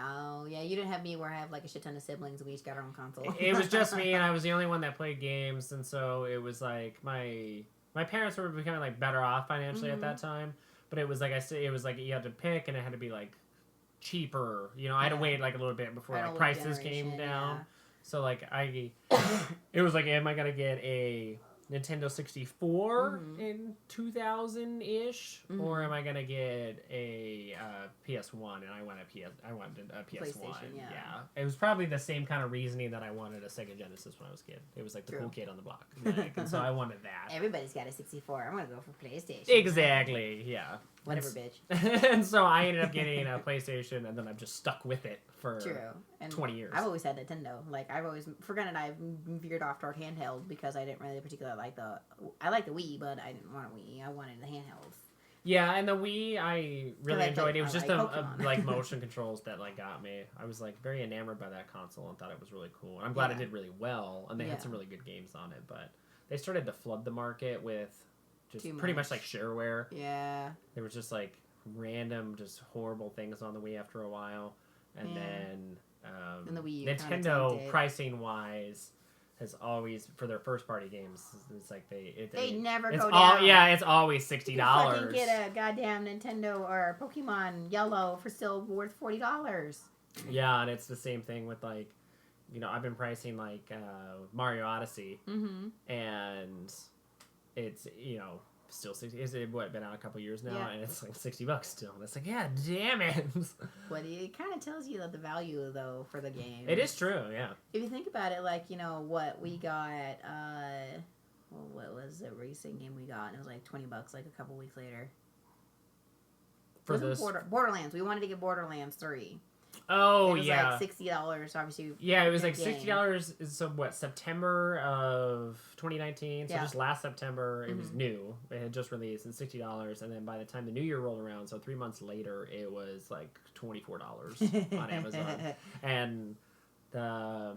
Oh, yeah, you didn't have me where I have like a shit ton of siblings and we each got our own console. It was just me, and I was the only one that played games, and so it was like my parents were becoming like better off financially at that time, but it was like it was like you had to pick, and it had to be like cheaper. You know, I had to wait like a little bit before like prices came down. Yeah. So like it was like, am I gonna get a Nintendo 64 in 2000-ish, or am I gonna get a PS1? And I wanted a PS1. Yeah, it was probably the same kind of reasoning that I wanted a Sega Genesis when I was a kid. It was like the cool kid on the block, like, and so I wanted that. Everybody's got a 64. I'm gonna go for PlayStation. Exactly. Yeah. Whatever, bitch. And so I ended up getting a PlayStation, and then I've just stuck with it for 20 years. I've always had Nintendo. Like, I've veered off toward handheld because I didn't really particularly like I liked the Wii, but I didn't want a Wii. I wanted the handhelds. Yeah, and the Wii I really enjoyed. It was just like motion controls that like got me. I was like very enamored by that console and thought it was really cool. And I'm glad it did really well, and they had some really good games on it. But they started to flood the market with just pretty much like shareware. Yeah. There was just like random, just horrible things on the Wii after a while, and then and the Wii Nintendo pricing wise has always for their first party games. It's like they never go down. Yeah, it's always $60. You can fucking get a goddamn Nintendo or Pokemon Yellow for still worth $40. Yeah, and it's the same thing with like, you know, I've been pricing like Mario Odyssey, and it's, you know, still 60. Is it been out a couple years now, and it's like $60 still. And it's like, yeah, damn it. But it kind of tells you the value though for the game. It is true, yeah. If you think about it, like, you know what we got. What was the racing game we got? And it was like $20, like a couple weeks later. For this Borderlands. We wanted to get Borderlands 3. Oh, it was like $60, obviously. Yeah, it was like $60. So what? September of 2019. So just last September, it was new. It had just released, and $60. And then by the time the new year rolled around, so 3 months later, it was like $24 on Amazon. And the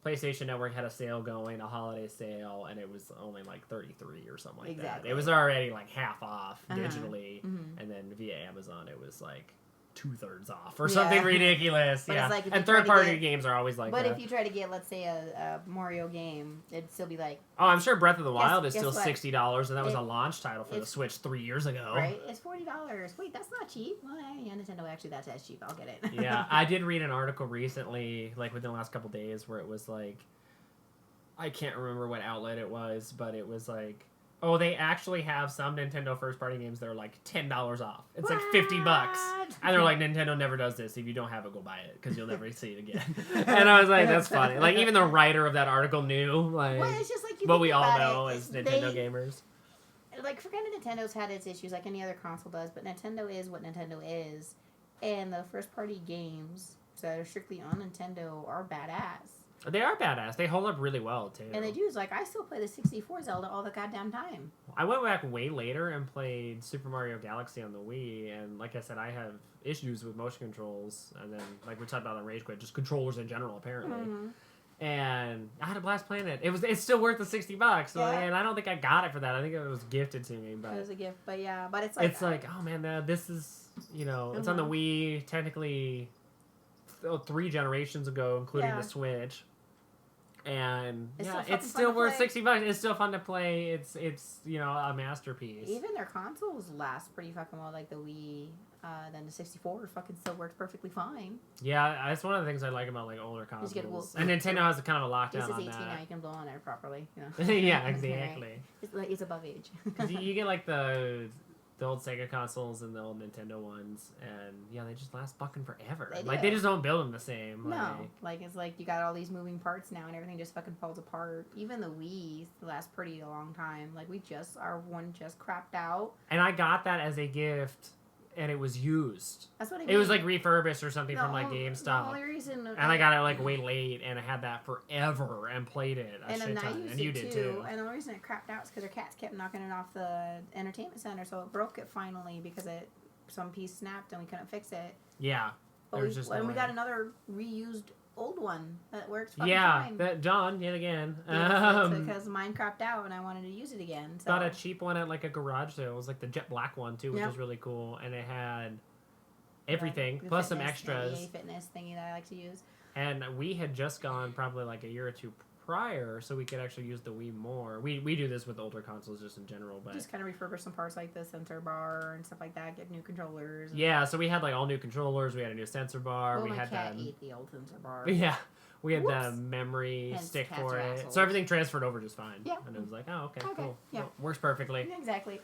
PlayStation Network had a sale going, a holiday sale, and it was only like $33 or something like that. It was already like half off digitally, and then via Amazon, it was like 2/3 off or something ridiculous. But it's like and third-party games are always like that. But if you try to get, let's say, a Mario game, it'd still be like... Oh, I'm sure Breath of the Wild is still $60, and that was a launch title for the Switch 3 years ago. Right? It's $40. Wait, that's not cheap. Well, yeah, Nintendo, actually, that's cheap. I'll get it. Yeah, I did read an article recently, like within the last couple days, where it was like... I can't remember what outlet it was, but it was like... Oh, they actually have some Nintendo first-party games that are like $10 off. It's like $50, and they're like, Nintendo never does this. If you don't have it, go buy it because you'll never see it again. And I was like, that's funny. Like even the writer of that article knew, like, well, it's just like what we all know as Nintendo gamers. Like, for granted, Nintendo's had its issues like any other console does, but Nintendo is what Nintendo is, and the first-party games that are strictly on Nintendo are badass. They are badass. They hold up really well, too. And they do. It's like, I still play the 64 Zelda all the goddamn time. I went back way later and played Super Mario Galaxy on the Wii, and like I said, I have issues with motion controls, and then, like we talked about on Rage Quit, just controllers in general, apparently. And I had a blast playing it. It's still worth the $60, so, and I don't think I got it for that. I think it was gifted to me. But it was a gift, but yeah, but it's like... It's like, oh man, this is, you know, it's on the Wii, technically 3 generations ago, including the Switch. And it's still worth $60. It's still fun to play. It's you know, a masterpiece. Even their consoles last pretty fucking well, like the Wii. Then the 64 fucking still works perfectly fine. Yeah, that's one of the things I like about like older consoles. And Nintendo has a kind of a lockdown on that. This is 18 now. You can blow on it properly. You know? Yeah, exactly. Right. It's above age. You get like the old Sega consoles and the old Nintendo ones, and yeah, they just last fucking forever. They just don't build them the same. No, like it's like you got all these moving parts now, and everything just fucking falls apart. Even the Wii lasts pretty a long time. Like our one just crapped out, and I got that as a gift and it was used. That's what I mean. It was like refurbished or something from like GameStop. The only reason, and I got it like way late, and I had that forever and played it a shit ton. And you did too. And the only reason it crapped out is because their cats kept knocking it off the entertainment center, so it broke it finally because some piece snapped and we couldn't fix it. Yeah. But we got another reused old one that works fine. That John yet again. Because mine crapped out and I wanted to use it again. So. Got a cheap one at like a garage sale. It was like the jet black one too, which was really cool, and it had everything plus some extras. The fitness thingy that I like to use. And we had just gone probably like a year or two prior, so we could actually use the Wii more. We do this with older consoles just in general, but just kind of refurbish some parts like the sensor bar and stuff like that. Get new controllers. Yeah, so we had like all new controllers. We had a new sensor bar. Well, we my had cat ate the old sensor bar. Yeah, we had the memory stick for it, assholes. so everything transferred over just fine. Yeah, and it was like, oh, okay. Cool. Yeah, well, works perfectly. Exactly.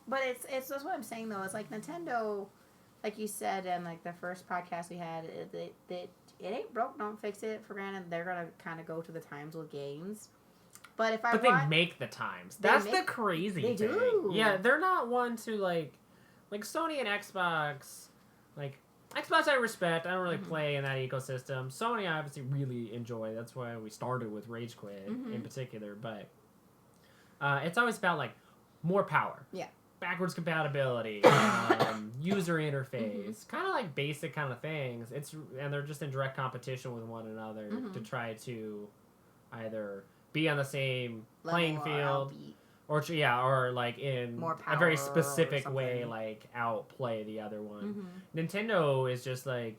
But it's that's what I'm saying though. It's like Nintendo, like you said in like the first podcast we had, it ain't broke, don't fix it. For granted, they're gonna kind of go to the times with games. But they make the times. That's the crazy thing. They do. Yeah, they're not one to like Sony and Xbox. Like Xbox, I respect. I don't really play in that ecosystem. Sony, I obviously really enjoy. That's why we started with Rage Quit in particular. But it's always about like more power. Yeah. Backwards compatibility, user interface, kind of like basic kind of things. And they're just in direct competition with one another to try to either be on the same playing field, or like in a very specific way, like outplay the other one. Nintendo is just like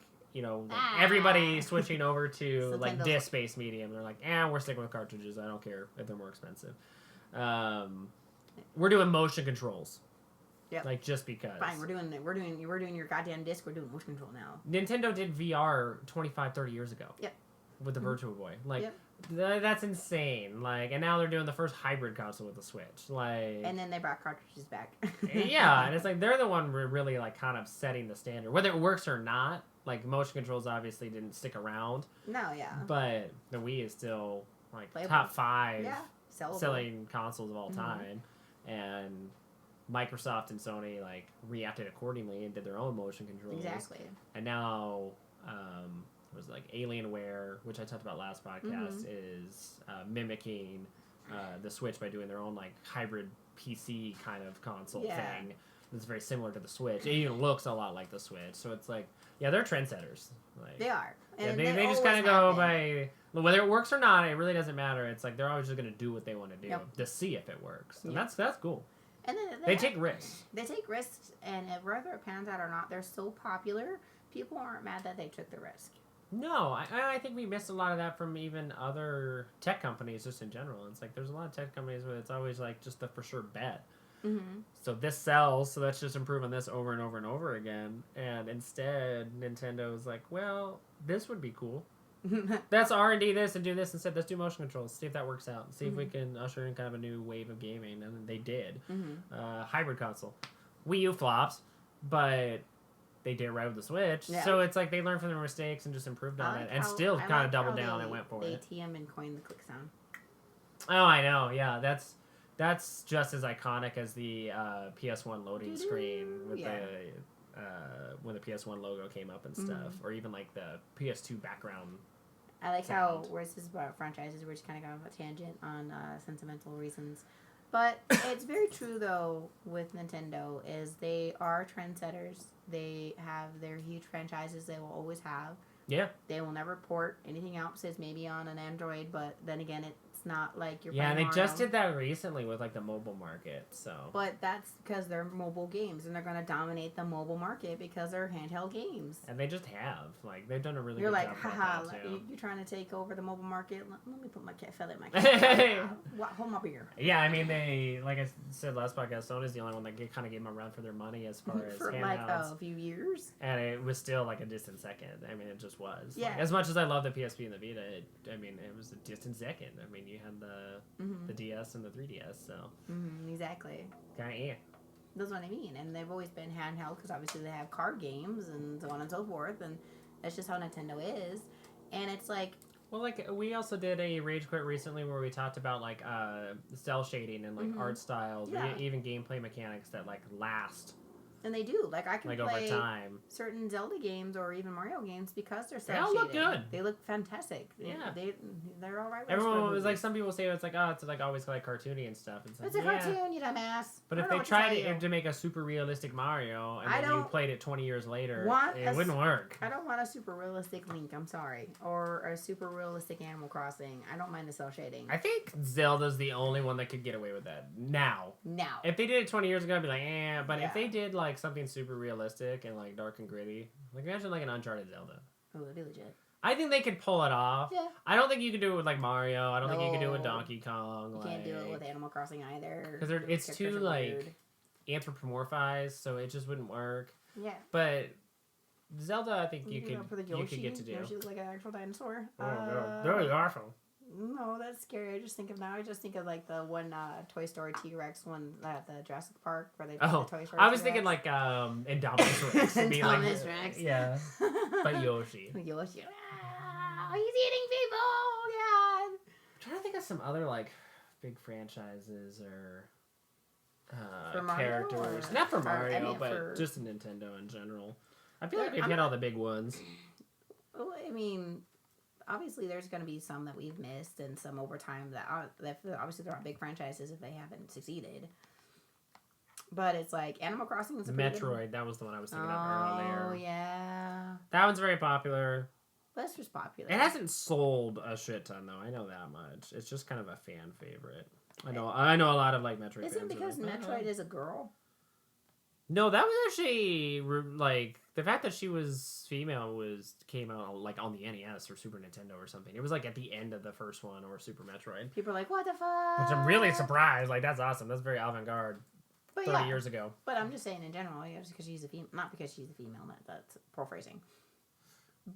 everybody switching over to like disc-based medium. They're like, we're sticking with cartridges. I don't care if they're more expensive. We're doing motion controls. Yep. Like just because. Fine, we're doing your goddamn disc. We're doing motion control now. Nintendo did VR 25, 30 years ago. Yep. With the Virtual Boy, like that's insane. Like, and now they're doing the first hybrid console with the Switch. Like, and then they brought cartridges back. Yeah, and it's like they're the one really like kind of setting the standard, whether it works or not. Like motion controls obviously didn't stick around. No, yeah. But the Wii is still like top 5 sellable. Selling consoles of all time, and Microsoft and Sony like reacted accordingly and did their own motion controls. Exactly. And now, it was like Alienware, which I talked about last podcast, is mimicking the Switch by doing their own like hybrid PC kind of console thing. It's very similar to the Switch. It even looks a lot like the Switch. So it's like, they're trendsetters. Like, they are. And they just kind of go by whether it works or not. It really doesn't matter. It's like they're always just going to do what they want to do to see if it works. And that's cool. And then they take risks. They take risks, and whether it pans out or not, they're so popular. People aren't mad that they took the risk. No, I think we missed a lot of that from even other tech companies just in general. It's like there's a lot of tech companies where it's always like just the for sure bet. So this sells, so let's just improve on this over and over and over again. And instead, Nintendo's like, well, this would be cool. Let's R&D this and do this instead. Let's do motion controls. See if that works out. See if we can usher in kind of a new wave of gaming. And they did. Hybrid console. Wii U flops, but they did right with the Switch. Yeah. So it's like they learned from their mistakes and just improved on it. And still kind of doubled down and went for it. ATM and coined the click sound. Oh, I know. Yeah, that's just as iconic as the PS1 loading screen with the when the PS1 logo came up and stuff, or even like the PS2 background. I like how where's this about franchises, we're just kind of going off a tangent on sentimental reasons, but it's very true though with Nintendo is they are trendsetters. They have their huge franchises they will always have. Yeah. They will never port anything out besides maybe on an Android, but then again it's not like you're and they just did that recently with like the mobile market. So but that's because they're mobile games and they're going to dominate the mobile market because they're handheld games, and they just have like they've done a really you're good like job haha like you're trying to take over the mobile market. Let me put my feather in my cat. Hold my beer. Yeah, I mean they, like I said last podcast, Sony's the only one that kind of gave them a run for their money as far as for handhelds. Like a few years, and it was still like a distant second. I mean it just was. Yeah. Like, as much as I love the PSP and the Vita, it was a distant second. I mean you had the DS and the 3DS, so exactly. Kind of That's what I mean, and they've always been handheld because obviously they have card games and so on and so forth, and that's just how Nintendo is. And it's like, well, like we also did a Rage Quit recently where we talked about like cell shading and like art styles, or even gameplay mechanics that like last And they do. Like, I can like play over time. certain Zelda games or even Mario games because they're They all look good. They look fantastic. Yeah. They're all right. Everyone was like, some people say it's like, oh, it's like always like cartoony and stuff. It's a cartoon, you dumbass. But if they tried to make a super realistic Mario and then you played it 20 years later, it wouldn't work. I don't want a super realistic Link, I'm sorry. Or a super realistic Animal Crossing. I don't mind the cel shading. I think Zelda's the only one that could get away with that. Now. If they did it 20 years ago, I'd be like, eh. But if they did like something super realistic and like dark and gritty, like imagine like an Uncharted Zelda. Oh, it'd be legit. I think they could pull it off. Yeah. I don't think you could do it with like Mario. I don't think you could do it with Donkey Kong. You can't do it with Animal Crossing either. Because it's too like anthropomorphized, so it just wouldn't work. Yeah. But Zelda, I think you could get to do. Yoshi looks like an actual dinosaur. Oh, no. Very awful. No, that's scary. I just think of like the one Toy Story T-Rex one at the Jurassic Park where they put the Toy Story I was thinking like Indominus Rex. Indominus Rex. Yeah. But Yoshi. Yoshi. He's eating people. God. I'm trying to think of some other like big franchises or characters. Not for Mario, but just Nintendo in general. I feel like we've hit all the big ones. Well, I mean, obviously there's going to be some that we've missed and some over time that obviously there aren't big franchises if they haven't succeeded. But it's like Animal Crossing is a Metroid. That was the one I was thinking of earlier. Oh yeah, that one's very popular. That's just popular. It hasn't sold a shit ton though. I know that much. It's just kind of a fan favorite. I know a lot of like Metroid. Is it because Metroid is a girl? No, that was actually like the fact that she was female came out like on the NES or Super Nintendo or something. It was like at the end of the first one or Super Metroid. People are like, "What the fuck?" Which I'm really surprised. Like that's awesome. That's very avant-garde. 30 years ago. But I'm just saying in general, just because she's a female, not because she's a female. That's poor phrasing.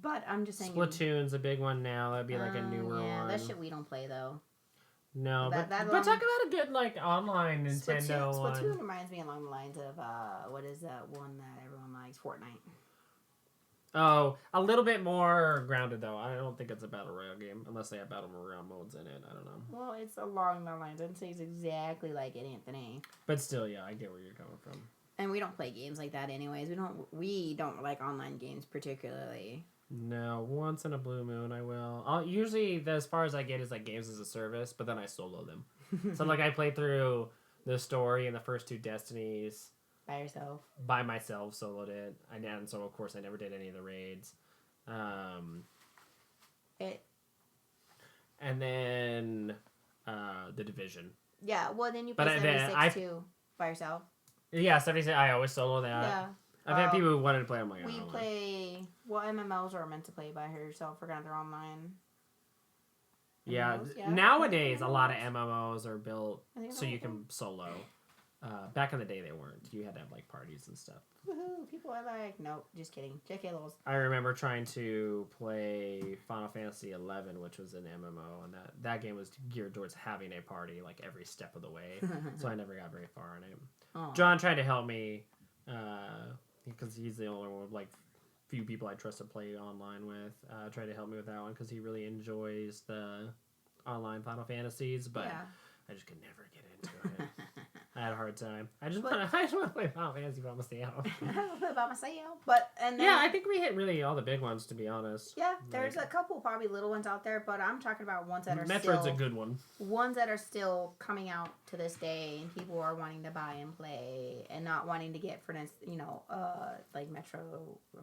But I'm just saying. Splatoon's a big one now. That'd be like a newer one. Yeah, that shit we don't play though. No, but talk about a good like online Nintendo one. Splatoon reminds me along the lines of what is that one that everyone likes? Fortnite. Oh, a little bit more grounded though. I don't think it's a battle royale game unless they have battle royale modes in it. I don't know. Well, it's along the lines. I didn't say it's exactly like it, Anthony. But still, yeah, I get where you're coming from. And we don't play games like that, anyways. We don't like online games particularly. No, once in a blue moon I will. Usually, as far as I get is like games as a service, but then I solo them. So like I played through the story and the first 2 Destinies by yourself. By myself, soloed it. And so of course I never did any of the raids. And then the Division. Yeah, well then you play 76 too by yourself. Yeah, 76. I always solo that. Yeah. I've had people who wanted to play on my own. We play... What MMOs are meant to play by yourself? Forgot they're online. Yeah. Nowadays, a lot of MMOs are built so you can solo. Back in the day, they weren't. You had to have, like, parties and stuff. Woohoo! People are like, nope, just kidding. JK Lols. I remember trying to play Final Fantasy XI, which was an MMO, and that game was geared towards having a party, like, every step of the way. So I never got very far in it. Aww. John tried to help me... because he's the only one, like, few people I trust to play online with. Tried to help me with that one because he really enjoys the online Final Fantasies, but I just could never get into it. I had a hard time. I just want to play Final Fantasy by myself. I think we hit really all the big ones, to be honest. Yeah, there's a couple probably little ones out there, but I'm talking about ones that are Metroid's a good one. Ones that are still coming out to this day, and people are wanting to buy and play, and not wanting to get, for instance, like Metro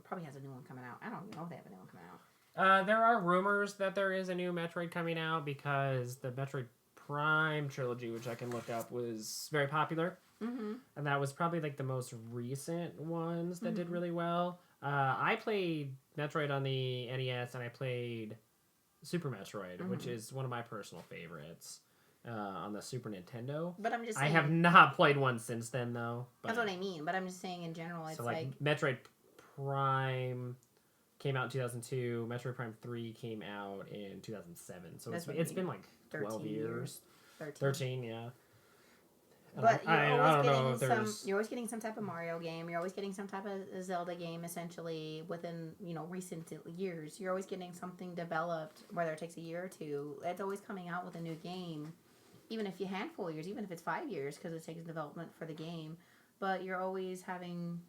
probably has a new one coming out. I don't even know if they have a new one coming out. There are rumors that there is a new Metroid coming out because the Metroid Prime trilogy, which I can look up, was very popular. Mm-hmm. And that was probably like the most recent ones that did really well. I played Metroid on the NES, and I played Super Metroid, which is one of my personal favorites on the Super Nintendo. But I'm just saying, I have not played one since then, though. That's what I mean. But I'm just saying in general, it's so like Metroid Prime came out in 2002. Metroid Prime 3 came out in 2007. So it's been like 12 years. 13, yeah. But you're always getting some type of Mario game. You're always getting some type of Zelda game, essentially, within, recent years. You're always getting something developed, whether it takes a year or two. It's always coming out with a new game, even if you handful of years, even if it's 5 years, because it takes development for the game. But you're always having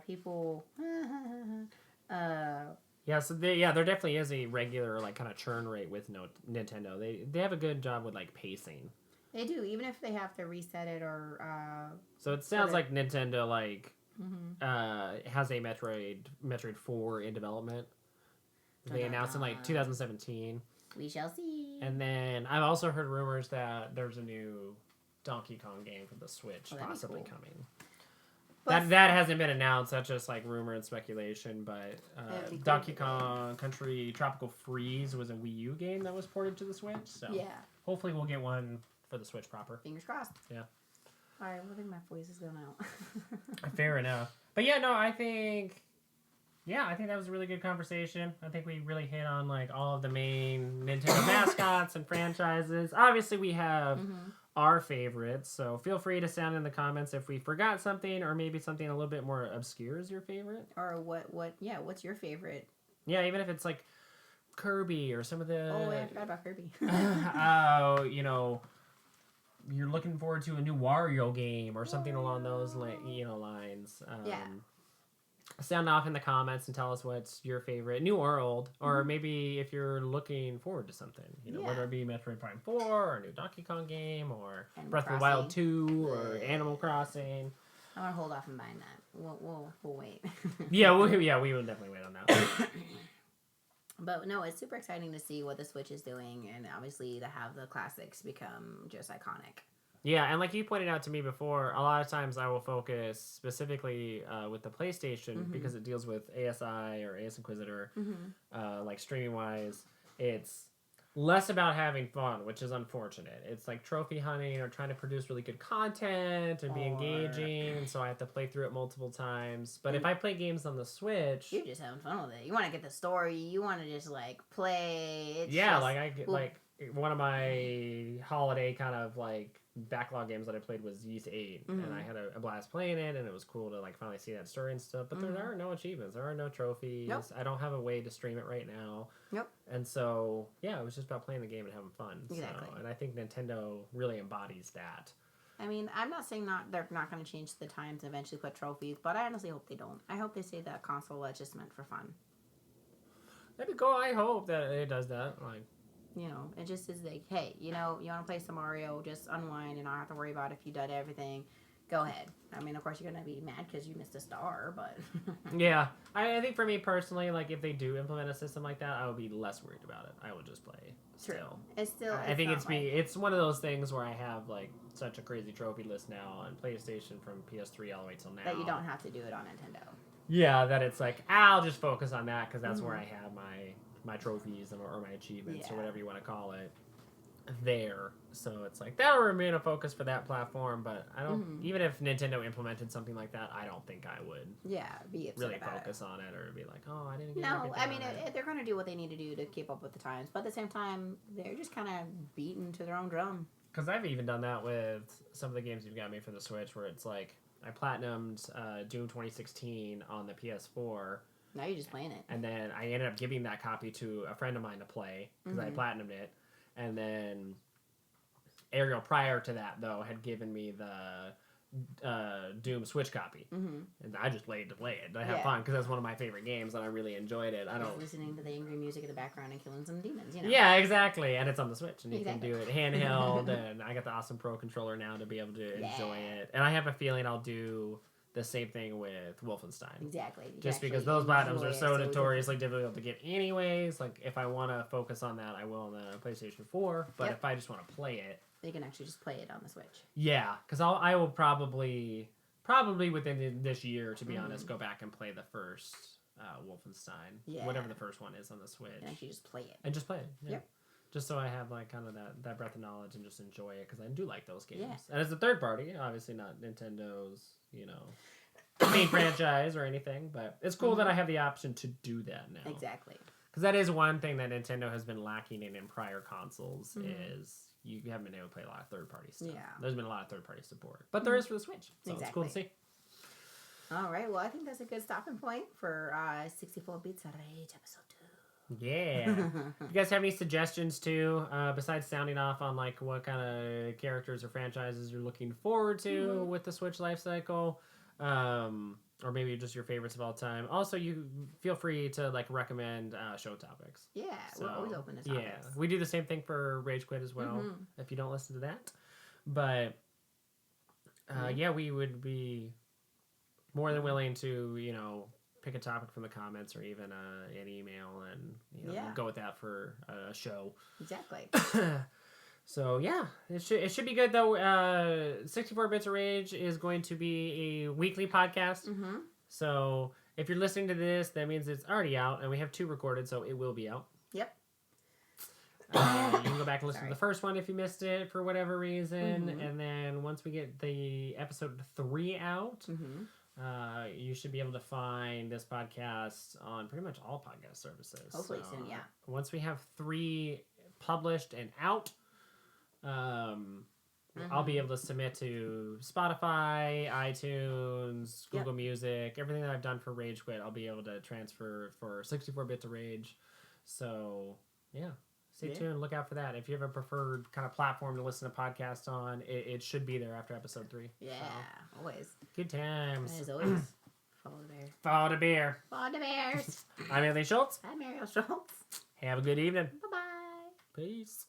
people. Yeah, so there definitely is a regular like kind of churn rate with Nintendo. They have a good job with like pacing. They do, even if they have to reset it or. So it sounds like Nintendo like Mm-hmm. has a Metroid 4 in development. They announced in like 2017. We shall see. And then I've also heard rumors that there's a new Donkey Kong game for the Switch possibly coming. That hasn't been announced. That's just like rumor and speculation. But Donkey Kong Country Tropical Freeze was a Wii U game that was ported to the Switch. So hopefully we'll get one for the Switch proper. Fingers crossed. Yeah. All right, I think my voice is going out. Fair enough. But yeah, no, I think that was a really good conversation. I think we really hit on like all of the main Nintendo mascots and franchises. Obviously, we have our favorites, so feel free to sound in the comments if we forgot something or maybe something a little bit more obscure is your favorite. Or what's your favorite? Yeah, even if it's like Kirby or some of the... Oh, I forgot about Kirby. You're looking forward to a new Wario game or something along those lines. Sound off in the comments and tell us what's your favorite, new or old, or maybe if you're looking forward to something, whether it be Metroid Prime 4 or a new Donkey Kong game or Breath of the Wild 2 or Animal Crossing. I want to hold off on buying that. We'll wait. we will definitely wait on that. But no, it's super exciting to see what the Switch is doing, and obviously to have the classics become just iconic. Yeah, and like you pointed out to me before, a lot of times I will focus specifically with the PlayStation because it deals with ASI or ASInquisitor, like streaming-wise. It's less about having fun, which is unfortunate. It's like trophy hunting or trying to produce really good content and be engaging, and so I have to play through it multiple times. But if I play games on the Switch... You're just having fun with it. You want to get the story. You want to just, like, play. Like one of my holiday kind of, like, backlog games that I played was Yeast 8, and I had a blast playing it, and it was cool to like finally see that story and stuff, but there are no achievements, there are no trophies. I don't have a way to stream it right now. And so it was just about playing the game and having fun. Exactly. And I think Nintendo really embodies that. I mean, I'm not saying they're not going to change the times and eventually put trophies, but I honestly hope they don't. I hope they say that console is just meant for fun. That'd be cool. I hope that it does that. Like, it just is like, hey, you want to play some Mario, just unwind and not have to worry about if you did everything. Go ahead. I mean, of course, you're going to be mad because you missed a star, but... Yeah. I think for me personally, like, if they do implement a system like that, I would be less worried about it. I would just play still. It's still... I think it's one of those things where I have, like, such a crazy trophy list now on PlayStation from PS3 all the way till now. That you don't have to do it on Nintendo. Yeah, that it's like, I'll just focus on that because that's where I have my trophies or my achievements or whatever you want to call it there. So it's like that'll remain a focus for that platform, but I don't even if Nintendo implemented something like that, I don't think I would be upset really about focus on it or be like, oh, I didn't get I mean they're going to do what they need to do to keep up with the times, but at the same time they're just kind of beating to their own drum. Because I've even done that with some of the games you've got me for the Switch where it's like I platinumed Doom 2016 on the PS4. Now you're just playing it. And then I ended up giving that copy to a friend of mine to play because I platinumed it. And then Ariel, prior to that, though, had given me the Doom Switch copy. And I just played to play it. I had fun because that's one of my favorite games and I really enjoyed it. Just listening to the angry music in the background and killing some demons, Yeah, exactly. And it's on the Switch and you can do it handheld. And I got the awesome Pro controller now to be able to enjoy it. And I have a feeling I'll do the same thing with Wolfenstein. Exactly. Just because those platinums are so notoriously difficult to get anyways. Like, if I want to focus on that, I will on the PlayStation 4. But if I just want to play it... You can actually just play it on the Switch. Yeah, because I will probably within this year, to be honest, go back and play the first Wolfenstein. Yeah. Whatever the first one is on the Switch. And actually just play it. And just play it, Yep. Just so I have, like, kind of that breadth of knowledge and just enjoy it, because I do like those games. Yeah. And as a third party, obviously not Nintendo's, main franchise or anything, but it's cool that I have the option to do that now. Exactly. Because that is one thing that Nintendo has been lacking in prior consoles is you haven't been able to play a lot of third-party stuff. Yeah. There's been a lot of third-party support. But there is for the Switch, so it's cool to see. All right, well, I think that's a good stopping point for 64 Bits Rage Episode 2. Yeah. If you guys have any suggestions too, besides sounding off on like what kind of characters or franchises you're looking forward to with the Switch life cycle, or maybe just your favorites of all time. Also, you feel free to like recommend show topics. Yeah, So, we're always open to topics. Yeah, we do the same thing for Rage Quit as well. If you don't listen to that, but yeah, we would be more than willing to pick a topic from the comments or even an email and go with that for a show. Exactly. So yeah, it should be good though. 64 Bits of Rage is going to be a weekly podcast. So if you're listening to this, that means it's already out, and we have 2 recorded, so it will be out. Yep. You can go back and listen to the first one if you missed it for whatever reason, and then once we get the episode 3 out, you should be able to find this podcast on pretty much all podcast services. Hopefully soon, yeah. Once we have 3 published and out, I'll be able to submit to Spotify, iTunes, Google Music, everything that I've done for Rage Quit. I'll be able to transfer for 64 Bits of Rage. So yeah, stay tuned. Look out for that. If you have a preferred kind of platform to listen to podcasts on, it should be there after episode 3. Yeah, always. Good times. As always. Follow the bear. Follow the bear. Follow the bears. I'm Anthony Schultz. I'm Ariel Schultz. Have a good evening. Bye-bye. Peace.